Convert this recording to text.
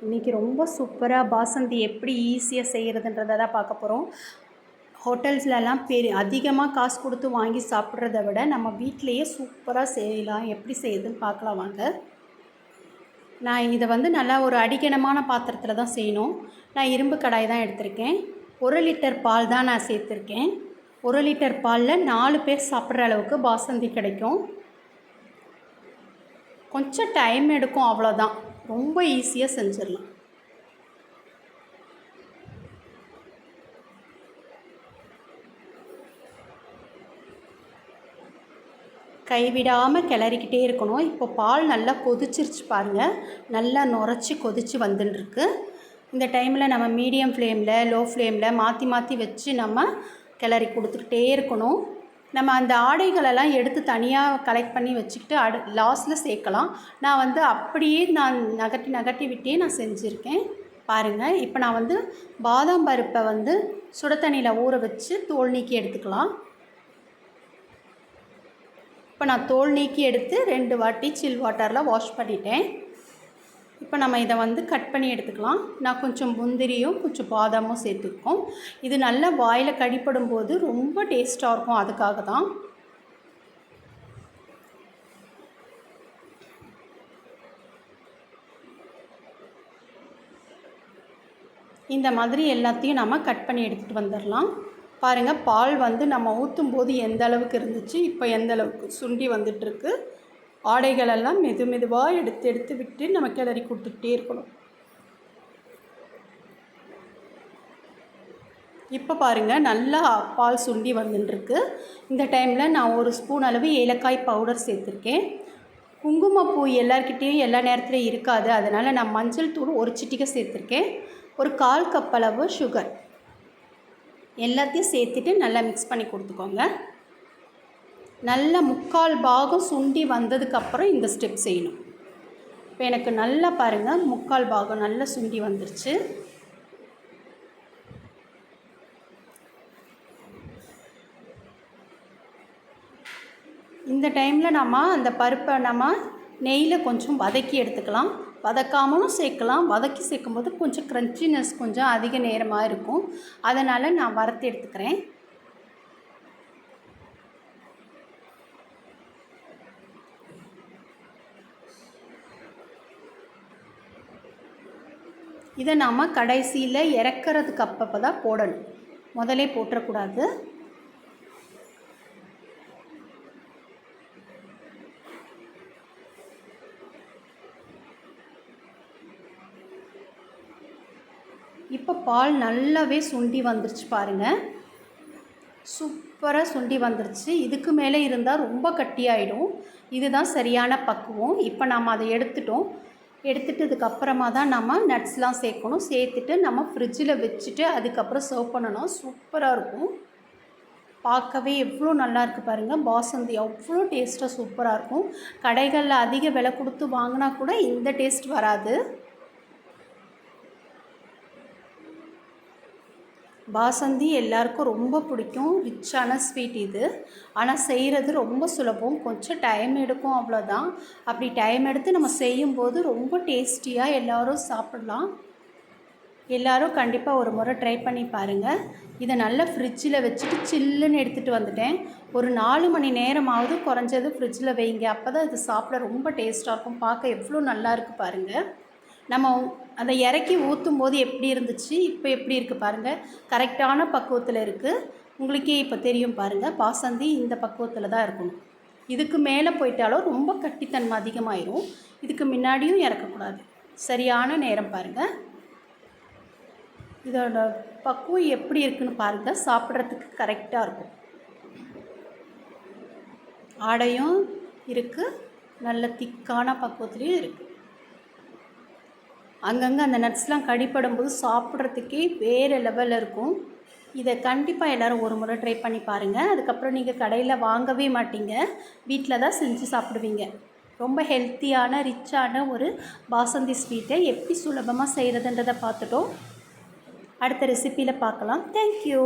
இன்றைக்கி ரொம்ப சூப்பராக பாசந்தி எப்படி ஈஸியாக செய்கிறதுன்றதை தான் பார்க்க போகிறோம். ஹோட்டல்ஸ்லலாம் அதிகமாக காசு கொடுத்து வாங்கி சாப்பிட்றத விட நம்ம வீட்டிலையே சூப்பராக செய்யலாம். எப்படி செய்யுதுன்னு பார்க்கலாம் வாங்க. நான் இதை நல்லா ஒரு அடிக்கனமான பாத்திரத்தில் தான் செய்யணும். நான் இரும்பு கடாய் தான் எடுத்திருக்கேன். 1 லிட்டர் பால் தான் நான் சேர்த்துருக்கேன். 1 லிட்டர் பாலில் 4 பேர் சாப்பிட்ற அளவுக்கு பாசந்தி கிடைக்கும். கொஞ்சம் டைம் எடுக்கும், அவ்வளோதான். ரொம்ப ஈஸியாக செஞ்சிடலாம். கைவிடாமல் கிளறிக்கிட்டே இருக்கணும். இப்போ பால் நல்லா கொதிச்சிருச்சு பாருங்கள். நல்லா நுரைச்சி கொதித்து வந்துட்டுருக்கு. இந்த டைமில் நம்ம மீடியம் ஃப்ளேமில் லோ ஃப்ளேமில் மாற்றி மாற்றி வச்சு நம்ம கிளறி கொடுத்துக்கிட்டே இருக்கணும். நம்ம அந்த ஆடைகளெல்லாம் எடுத்து தனியாக கலெக்ட் பண்ணி வச்சுக்கிட்டு லாஸ்ட்டில் சேர்க்கலாம். நான் அப்படியே நகட்டி விட்டே நான் செஞ்சுருக்கேன் பாருங்கள். இப்போ நான் பாதாம் பருப்பை சுட தண்ணியில் ஊற வச்சு தோல் நீக்கி எடுத்துக்கலாம். இப்போ நான் தோல் நீக்கி எடுத்து 2 வாட்டி சில் வாட்டரில் வாஷ் பண்ணிட்டேன். இப்போ நம்ம இதை கட் பண்ணி எடுத்துக்கலாம். நான் கொஞ்சம் முந்திரியும் கொஞ்சம் பாதாமும் சேர்த்துருக்கோம். இது நல்லா வாயில் கடிப்படும் போது ரொம்ப டேஸ்ட்டாக இருக்கும், அதுக்காக தான். இந்த மாதிரி எல்லாத்தையும் நம்ம கட் பண்ணி எடுத்துகிட்டு வந்துடலாம். பாருங்கள், பால் நம்ம ஊற்றும் போது எந்த அளவுக்கு இருந்துச்சு, இப்போ எந்த அளவுக்கு சுண்டி வந்துட்டுருக்கு. ஆடைகளெல்லாம் மெதுவாக எடுத்து விட்டு நம்ம கிளறி கொடுத்துக்கிட்டே இருக்கணும். இப்போ பாருங்கள், நல்லா பால் சுண்டி வந்துட்டுருக்கு. இந்த டைமில் நான் 1 ஸ்பூன் அளவு ஏலக்காய் பவுடர் சேர்த்துருக்கேன். குங்குமப்பூ எல்லார்கிட்டேயும் எல்லா நேரத்துலையும் இருக்காது, அதனால் நான் மஞ்சள் தூள் 1 சிட்டிகை சேர்த்துருக்கேன். ஒரு 1/4 கப் அளவு சுகர் எல்லாத்தையும் சேர்த்துட்டு நல்லா மிக்ஸ் பண்ணி கொடுத்துக்கோங்க. நல்லா 3/4 பாகம் சுண்டி வந்ததுக்கப்புறம் இந்த ஸ்டெப் செய்யணும். இப்போ எனக்கு நல்லா பாருங்கள், 3/4 பாகம் நல்லா சுண்டி வந்துருச்சு. இந்த டைமில் அந்த பருப்பை நெய்யில் கொஞ்சம் வதக்கி எடுத்துக்கலாம். வதக்காமலும் சேர்க்கலாம். வதக்கி சேர்க்கும்போது கொஞ்சம் க்ரன்ச்சினஸ் கொஞ்சம் அதிக நேரமாக இருக்கும், அதனால் நான் வறுத்து எடுத்துக்கிறேன். இதை நாம் கடைசியில் இறக்கிறதுக்கு அப்பப்போ தான் போடணும், முதலே போட்டுறக்கூடாது. இப்போ பால் நல்லாவே சுண்டி வந்துருச்சு பாருங்கள். சூப்பராக சுண்டி வந்துருச்சு. இதுக்கு மேலே இருந்தால் ரொம்ப கட்டியாயிடும். இதுதான் சரியான பக்குவம். இப்போ நாம் அதை எடுத்துட்டு இதுக்கப்புறமா தான் நம்ம நட்ஸ்லாம் சேர்க்கணும். சேர்த்துட்டு நம்ம ஃப்ரிட்ஜில் வச்சுட்டு அதுக்கப்புறம் சர்வ் பண்ணணும். சூப்பராக இருக்கும். பார்க்கவே எவ்வளோ நல்லா இருக்குது பாருங்கள். பாசந்தி அவ்வளோ டேஸ்ட்டாக சூப்பராக இருக்கும். கடைகளில் அதிக விலை கொடுத்து வாங்கினா கூட இந்த டேஸ்ட் வராது. பாசந்தி எல்லாருக்கும் ரொம்ப பிடிக்கும். ரிச்சான ஸ்வீட் இது. ஆனால் செய்கிறது ரொம்ப சுலபம், கொஞ்சம் டைம் எடுக்கும், அவ்வளோதான். அப்படி டைம் எடுத்து நம்ம செய்யும்போது ரொம்ப டேஸ்டியாக எல்லோரும் சாப்பிட்லாம். எல்லோரும் கண்டிப்பாக ஒரு முறை ட்ரை பண்ணி பாருங்கள். இதை நல்லா ஃப்ரிட்ஜில் வச்சுட்டு சில்லுன்னு எடுத்துகிட்டு வந்துட்டேன். ஒரு 4 மணி நேரமாவது குறைஞ்சது ஃப்ரிட்ஜில் வைங்க, அப்போ தான் இது சாப்பிட ரொம்ப டேஸ்ட்டாக இருக்கும். பார்க்க எவ்வளோ நல்லா இருக்குது பாருங்கள். நம்ம அதை இறக்கி ஊற்றும் போது எப்படி இருந்துச்சு, இப்போ எப்படி இருக்குது பாருங்கள். கரெக்டான பக்குவத்தில் இருக்குது. உங்களுக்கே இப்போ தெரியும் பாருங்கள். பாசந்தி இந்த பக்குவத்தில் தான் இருக்கணும். இதுக்கு மேலே போயிட்டாலும் ரொம்ப கட்டித்தன்மை அதிகமாயிரும். இதுக்கு முன்னாடியும் இறக்கக்கூடாது. சரியான நேரம் பாருங்கள். இதோட பக்குவம் எப்படி இருக்குன்னு பாருங்கள். சாப்பிட்றதுக்கு கரெக்டாக இருக்கும். ஆடையும் இருக்குது, நல்ல திக்கான பக்குவத்துலேயும் இருக்குது. அங்கங்கே அந்த நட்ஸ்லாம் கடிப்படும் போது சாப்பிட்றதுக்கே வேறு லெவலில் இருக்கும். இதை கண்டிப்பாக எல்லோரும் ஒரு முறை ட்ரை பண்ணி பாருங்கள். அதுக்கப்புறம் நீங்கள் கடையில் வாங்கவே மாட்டீங்க, வீட்டில் தான் செஞ்சு சாப்பிடுவீங்க. ரொம்ப ஹெல்த்தியான ரிச்சான ஒரு பாசந்தி ஸ்வீட்டை எப்படி சுலபமாக செய்கிறதுன்றதை பார்த்துட்டோம். அடுத்த ரெசிப்பியில் பார்க்கலாம். தேங்க்யூ.